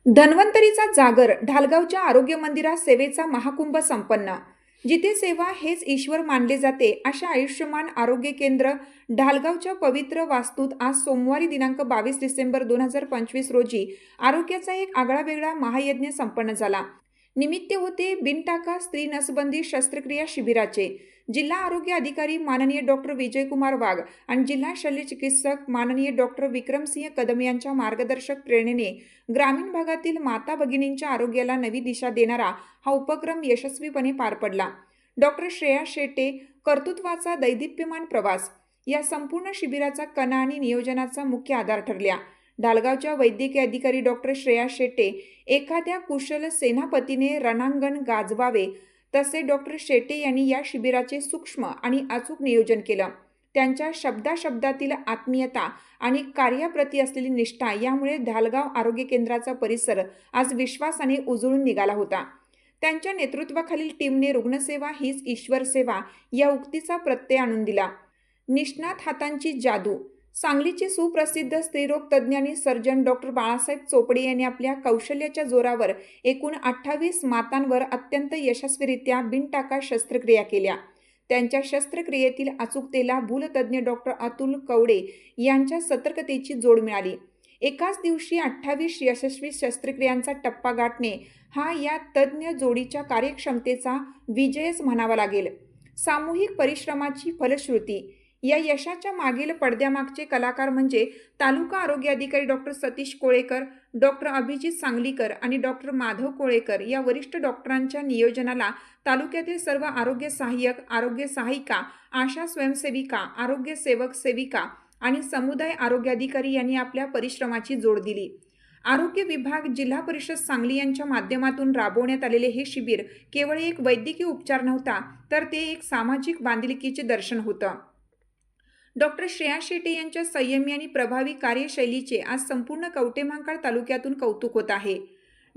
धन्वंतरीचा जागर, ढालगावच्या आरोग्य मंदिरात सेवेचा महाकुंभ संपन्न. जिथे सेवा हेच ईश्वर मानले जाते अशा आयुष्यमान आरोग्य केंद्र ढालगावच्या पवित्र वास्तूत आज सोमवारी दिनांक 22 डिसेंबर 2025 रोजी आरोग्याचा एक आगळावेगळा महायज्ञ संपन्न झाला. निमित्त होते बिनटाका स्त्री नसबंदी शस्त्रक्रिया शिबिराचे. जिल्हा आरोग्य अधिकारी माननीय डॉक्टर विजयकुमार वाघ आणि जिल्हा शल्यचिकित्सक माननीय डॉक्टर विक्रमसिंह कदम यांच्या मार्गदर्शक प्रेरणेने ग्रामीण भागातील माता भगिनींच्या आरोग्याला नवी दिशा देणारा हा उपक्रम यशस्वीपणे पार पडला. डॉक्टर श्रेया शेटे, कर्तृत्वाचा दैदिप्यमान प्रवास या संपूर्ण शिबिराचा कणा आणि नियोजनाचा मुख्य आधार ठरल्या. ढालगावच्या वैद्यकीय अधिकारी डॉक्टर श्रेया शेटे, एखाद्या कुशल सेनापतीने रणांगण गाजवावे तसे डॉक्टर शेटे यांनी या शिबिराचे सूक्ष्म आणि अचूक नियोजन केलं. त्यांच्या शब्दाशब्दातील आत्मीयता आणि कार्याप्रती असलेली निष्ठा यामुळे ढालगाव आरोग्य केंद्राचा परिसर आज विश्वासाने उजळून निघाला होता. त्यांच्या नेतृत्वाखालील टीमने रुग्णसेवा हीच ईश्वर सेवा या उक्तीचा प्रत्यय आणून दिला. निष्णात हातांची जादू. सांगलीचे सुप्रसिद्ध स्त्रीरोग तज्ज्ञ आणि सर्जन डॉक्टर बाळासाहेब चोपडे यांनी आपल्या कौशल्याच्या जोरावर एकूण 28 मातांवर अत्यंत यशस्वीरित्या बिनटाका शस्त्रक्रिया केल्या. त्यांच्या शस्त्रक्रियेतील अचूकतेला भूलतज्ज्ञ डॉक्टर अतुल कवडे यांच्या सतर्कतेची जोड मिळाली. एकाच दिवशी 28 यशस्वी शस्त्रक्रियांचा टप्पा गाठणे हा या तज्ज्ञ जोडीच्या कार्यक्षमतेचा विजयच म्हणावा लागेल. सामूहिक परिश्रमाची फलश्रुती. या यशाच्या मागील पडद्यामागचे कलाकार म्हणजे तालुका आरोग्य अधिकारी डॉक्टर सतीश कोळेकर, डॉक्टर अभिजित सांगलीकर आणि डॉक्टर माधव कोळेकर या वरिष्ठ डॉक्टरांच्या नियोजनाला तालुक्यातील सर्व आरोग्य सहाय्यक, आरोग्य सहायिका, आशा स्वयंसेविका, आरोग्य सेवक सेविका आणि समुदाय आरोग्य अधिकारी यांनी आपल्या परिश्रमाची जोड दिली. आरोग्य विभाग, जिल्हा परिषद सांगली यांच्या माध्यमातून राबवण्यात आलेले हे शिबिर केवळ एक वैद्यकीय उपचार नव्हता, तर ते एक सामाजिक बांधिलकीचे दर्शन होतं. डॉक्टर श्रेया शेटे यांच्या संयमी आणि प्रभावी कार्यशैलीचे आज संपूर्ण कवठेमहांकाळ तालुक्यातून कौतुक होत आहे.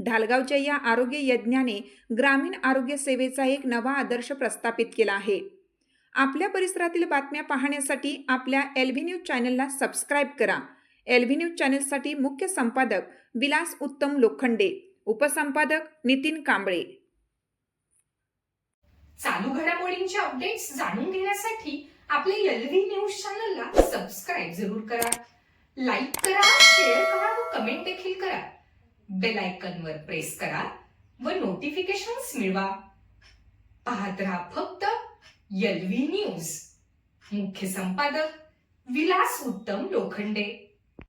ढालगावच्या या आरोग्य यज्ञाने ग्रामीण आरोग्य सेवेचा एक नवा आदर्श प्रस्थापित केला आहे. आपल्या परिसरातील बातम्या पाहण्यासाठी आपल्या LV न्यूज चॅनलला सबस्क्राईब करा. LV न्यूज चॅनलसाठी मुख्य संपादक विलास उत्तम लोखंडे, उपसंपादक नितीन कांबळे. चालू घडामोडींचे अपडेट्स जाणून घेण्यासाठी आपल्या LV न्यूज चॅनलला सबस्क्राईब जरूर करा. लाईक करा, शेअर करा व कमेंट देखील करा. बेल आयकॉनवर प्रेस करा व नोटिफिकेशन्स मिळवा. पाहत रहा फक्त LV न्यूज. मुख्य संपादक विलास उत्तम लोखंडे.